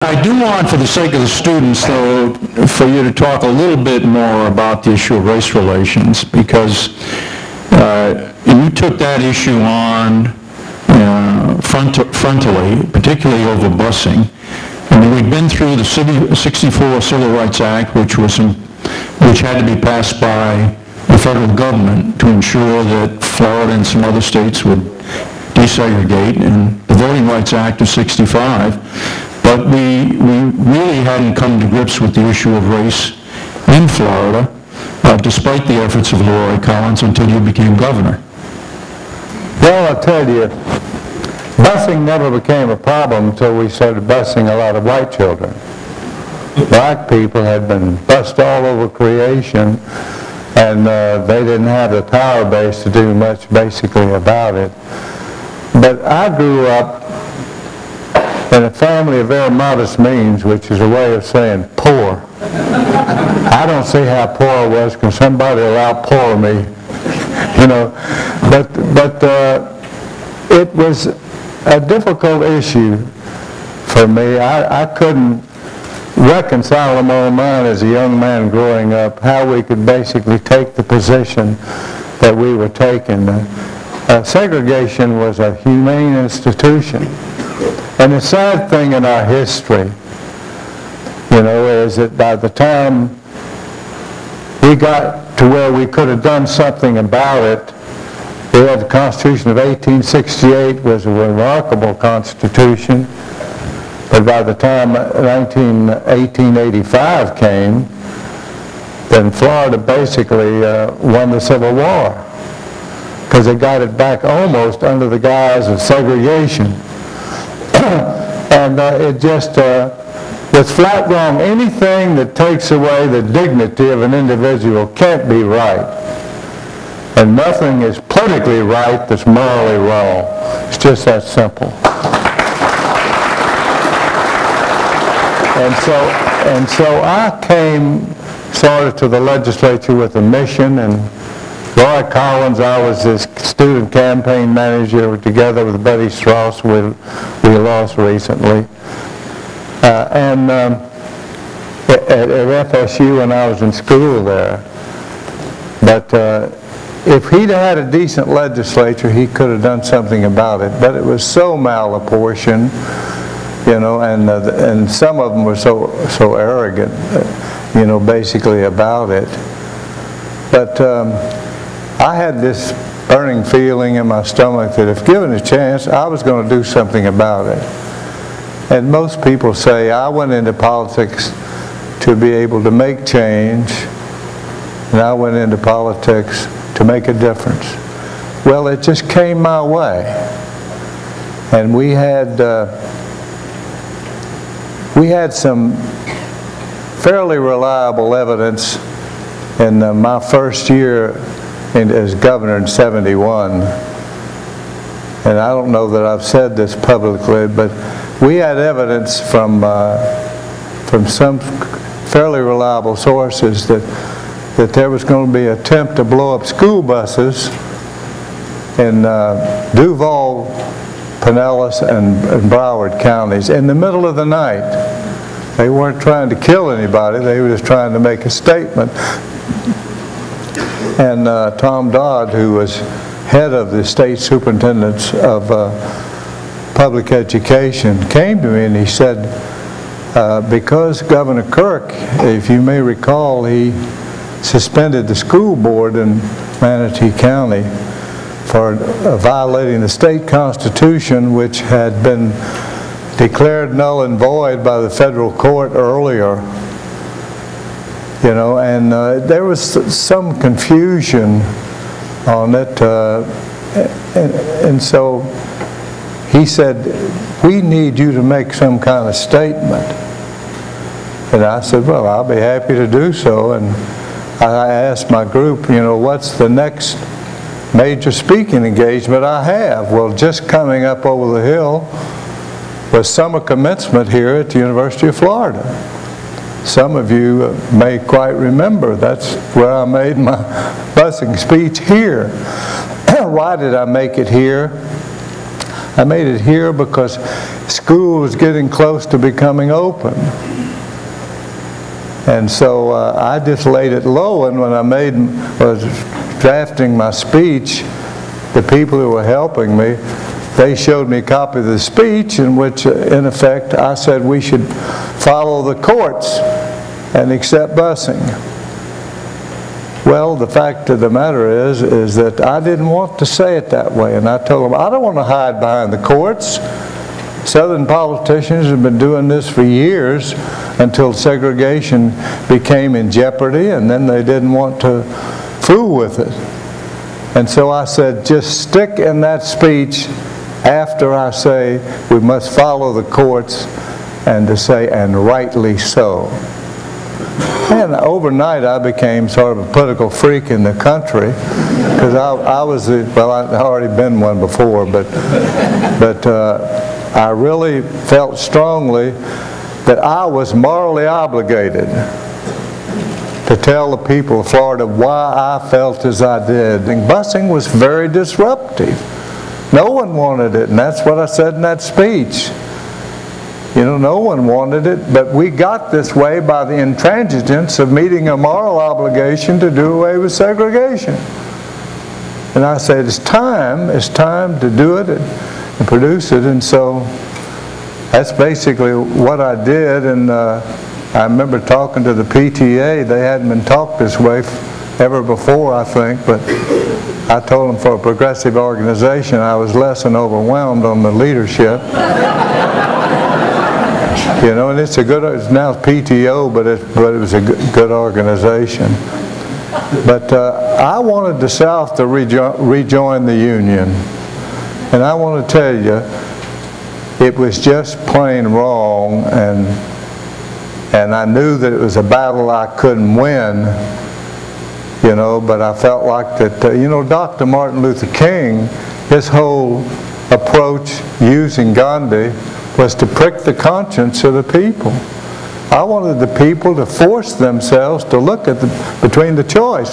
I do want, for the sake of the students, though, for you to talk a little bit more about the issue of race relations, because you took that issue on frontally, particularly over busing. I mean, we've been through the 64 Civil Rights Act, which had to be passed by the federal government to ensure that Florida and some other states would desegregate, and the Voting Rights Act of 65. But we really hadn't come to grips with the issue of race in Florida, despite the efforts of Leroy Collins, until you became governor. Well, I'll tell you, busing never became a problem until we started busing a lot of white children. Black people had been bused all over creation, and they didn't have the power base to do much basically about it. But I grew up in a family of very modest means, which is a way of saying poor. I don't see how poor I was because somebody will outpoor me, you know. But it was a difficult issue for me. I couldn't reconcile in my own mind as a young man growing up how we could basically take the position that we were taking. Segregation was a humane institution. And the sad thing in our history, you know, is that by the time we got to where we could have done something about it, we had the Constitution of 1868 was a remarkable constitution. But by the time 1885 came, then Florida basically won the Civil War, because they got it back almost under the guise of segregation. And it just was flat wrong. Anything that takes away the dignity of an individual can't be right. And nothing is politically right that's morally wrong. It's just that simple. And so I came sort of to the legislature with a mission, and Roy Collins, I was his student campaign manager, together with Betty Strauss, we lost recently. And at FSU when I was in school there. But if he'd had a decent legislature, he could have done something about it. But it was so malapportioned, you know, and some of them were so arrogant, you know, basically about it. But I had this burning feeling in my stomach that if given a chance, I was going to do something about it. And most people say, I went into politics to be able to make change, and I went into politics to make a difference. Well, it just came my way. And we had some fairly reliable evidence in my first year as governor in '71, and I don't know that I've said this publicly, but we had evidence from some fairly reliable sources that there was going to be an attempt to blow up school buses in Duval, Pinellas, and Broward counties in the middle of the night. They weren't trying to kill anybody, they were just trying to make a statement. And Tom Dodd, who was head of the state superintendents of public education, came to me and he said, because Governor Kirk, if you may recall, he suspended the school board in Manatee County for violating the state constitution, which had been declared null and void by the federal court earlier. You know, and there was some confusion on it, and so he said, we need you to make some kind of statement. And I said, well, I'll be happy to do so. And I asked my group, you know, what's the next major speaking engagement I have? Well, just coming up over the hill was summer commencement here at the University of Florida. Some of you may quite remember that's where I made my busing speech here. Why did I make it here? I made it here because school was getting close to becoming open. And so I just laid it low, and when I was drafting my speech, the people who were helping me, they showed me a copy of the speech in which, in effect, I said we should follow the courts and accept busing. Well, the fact of the matter is that I didn't want to say it that way, and I told them, I don't want to hide behind the courts. Southern politicians have been doing this for years until segregation became in jeopardy, and then they didn't want to fool with it. And so I said, just stick in that speech after I say we must follow the courts, and to say, and rightly so. And overnight I became sort of a political freak in the country, because I was, well, I'd already been one before, but I really felt strongly that I was morally obligated to tell the people of Florida why I felt as I did. And busing was very disruptive. No one wanted it, and that's what I said in that speech. You know, no one wanted it, but we got this way by the intransigence of meeting a moral obligation to do away with segregation. And I said, it's time to do it and produce it, and so that's basically what I did. And I remember talking to the PTA. They hadn't been taught this way ever before, I think, but I told them for a progressive organization I was less than overwhelmed on the leadership. You know, and it's now PTO, but it was a good organization. But I wanted the South to rejoin the Union. And I want to tell you, it was just plain wrong, and I knew that it was a battle I couldn't win, you know, but I felt like that, you know, Dr. Martin Luther King, his whole approach using Gandhi was to prick the conscience of the people. I wanted the people to force themselves to look at between the choice.